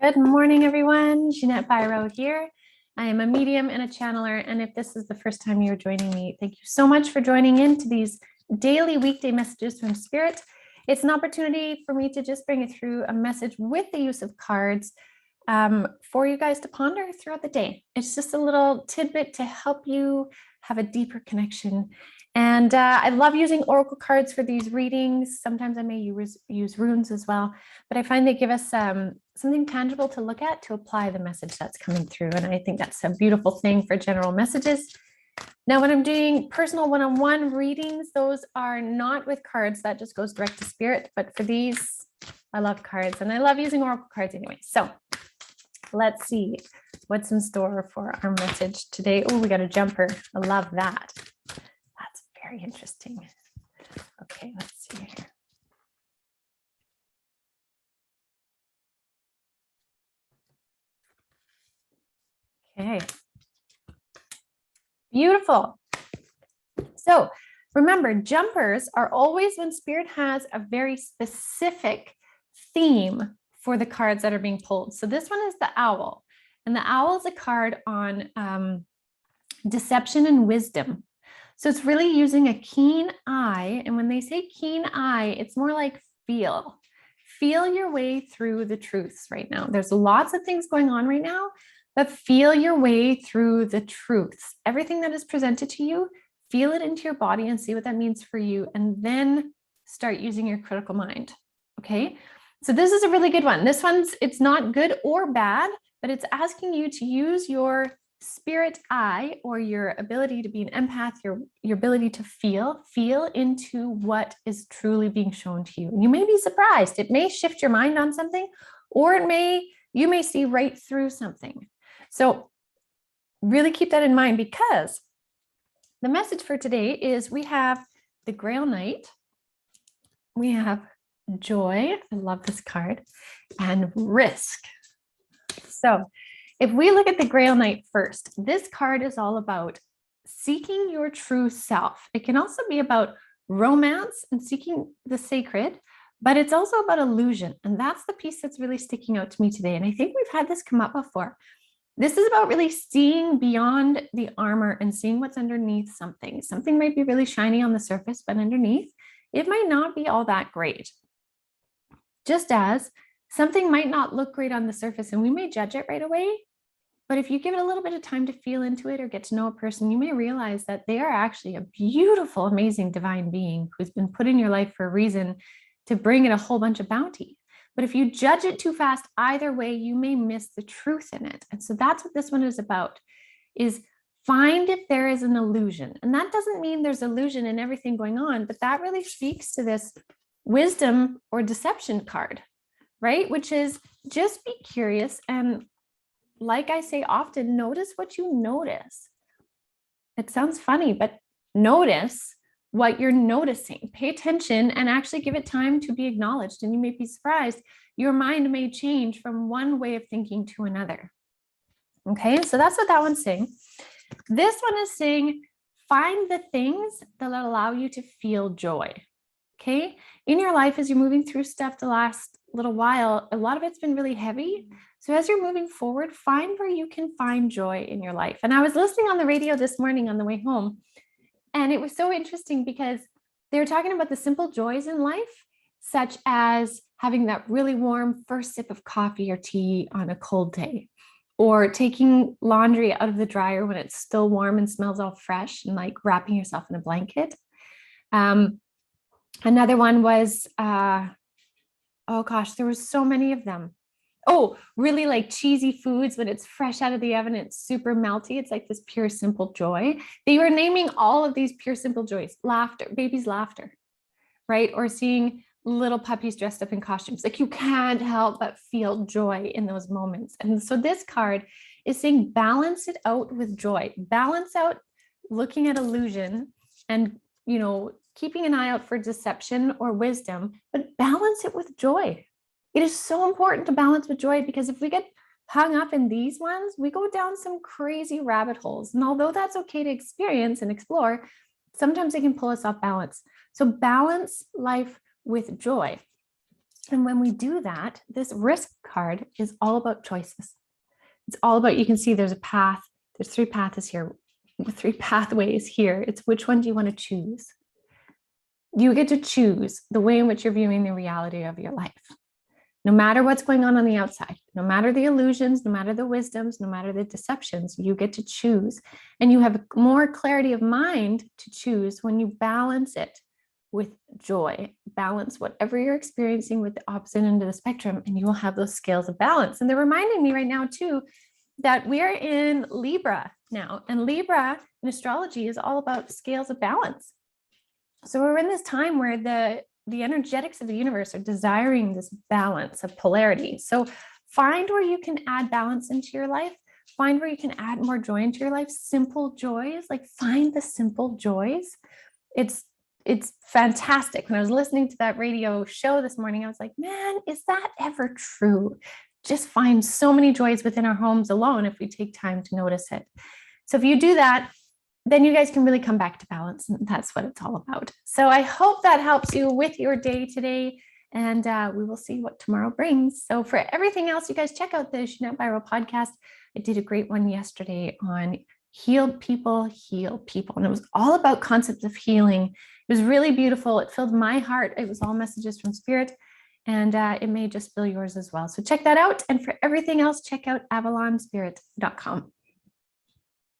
Good morning, everyone. Jeanette Biro here. I am a medium and a channeler, and if this is the first time you're joining me, thank you so much for joining into these daily weekday messages from Spirit. It's an opportunity for me to just bring it through a message with the use of cards for you guys to ponder throughout the day. It's just a little tidbit to help you have a deeper connection. And I love using oracle cards for these readings. Sometimes I may use runes as well, but I find they give us something tangible to look at to apply the message that's coming through. And I think that's a beautiful thing for general messages. Now, when I'm doing personal one-on-one readings, those are not with cards. That just goes direct to Spirit. But for these, I love cards and I love using oracle cards anyway. So let's see what's in store for our message today. Oh, we got a jumper. I love that. That's very interesting. Okay, let's see here. Okay. Beautiful. So remember, jumpers are always when Spirit has a very specific theme for the cards that are being pulled. So this one is the owl, and the owl is a card on deception and wisdom. So it's really using a keen eye. And when they say keen eye, it's more like feel your way through the truths right now. There's lots of things going on right now, but feel your way through the truths. Everything that is presented to you, feel it into your body and see what that means for you. And then start using your critical mind. Okay. So this is a really good one. This one's, it's not good or bad, but it's asking you to use your spirit eye, or your ability to be an empath, your ability to feel into what is truly being shown to you. And you may be surprised. It may shift your mind on something, or you may see right through something. So really keep that in mind, because the message for today is we have the Grail Knight, we have joy, I love this card, and risk. So if we look at the Grail Knight first, this card is all about seeking your true self. It can also be about romance and seeking the sacred, but it's also about illusion. And that's the piece that's really sticking out to me today. And I think we've had this come up before. This is about really seeing beyond the armor and seeing what's underneath something. Something might be really shiny on the surface, but underneath, it might not be all that great. Just as something might not look great on the surface and we may judge it right away, but if you give it a little bit of time to feel into it or get to know a person, you may realize that they are actually a beautiful, amazing divine being who's been put in your life for a reason to bring in a whole bunch of bounty. But if you judge it too fast, either way, you may miss the truth in it. And so that's what this one is about, is find if there is an illusion. And that doesn't mean there's illusion in everything going on, but that really speaks to this wisdom or deception card, right? Which is just be curious, and like I say often, notice what you notice. It sounds funny, but notice what you're noticing. Pay attention and actually give it time to be acknowledged. And you may be surprised, your mind may change from one way of thinking to another. Okay, so that's what that one's saying. This one is saying, find the things that allow you to feel joy. Okay, in your life, as you're moving through stuff the last little while, a lot of it's been really heavy. So as you're moving forward, find where you can find joy in your life. And I was listening on the radio this morning on the way home, and it was so interesting because they were talking about the simple joys in life, such as having that really warm first sip of coffee or tea on a cold day, or taking laundry out of the dryer when it's still warm and smells all fresh, and like wrapping yourself in a blanket. Another one was, oh gosh, there were so many of them. Oh, really like cheesy foods when it's fresh out of the oven, it's super melty. It's like this pure, simple joy. They were naming all of these pure, simple joys. Laughter, baby's laughter, right? Or seeing little puppies dressed up in costumes. Like you can't help but feel joy in those moments. And so this card is saying balance it out with joy. Balance out looking at illusion and, keeping an eye out for deception or wisdom, but balance it with joy. It is so important to balance with joy, because if we get hung up in these ones, we go down some crazy rabbit holes. And although that's okay to experience and explore, sometimes it can pull us off balance. So balance life with joy. And when we do that, this risk card is all about choices. It's all about, you can see there's a path. There's 3 paths here, 3 pathways here. It's which one do you want to choose? You get to choose the way in which you're viewing the reality of your life. No matter what's going on the outside, no matter the illusions, no matter the wisdoms, no matter the deceptions, you get to choose. And you have more clarity of mind to choose when you balance it with joy. Balance whatever you're experiencing with the opposite end of the spectrum, and you will have those scales of balance. And they're reminding me right now, too, that we're in Libra now. And Libra in astrology is all about scales of balance. So we're in this time where the energetics of the universe are desiring this balance of polarity. So find where you can add balance into your life. Find where you can add more joy into your life. Simple joys, like find the simple joys. It's fantastic. When I was listening to that radio show this morning, I was like, man, is that ever true? Just find so many joys within our homes alone if we take time to notice it. So if you do that, then you guys can really come back to balance. And that's what it's all about. So I hope that helps you with your day today. And we will see what tomorrow brings. So for everything else, you guys check out the Jeanette Viral podcast. I did a great one yesterday on healed people, heal people. And it was all about concepts of healing. It was really beautiful. It filled my heart. It was all messages from spirit. And it may just fill yours as well. So check that out. And for everything else, check out avalonspirit.com.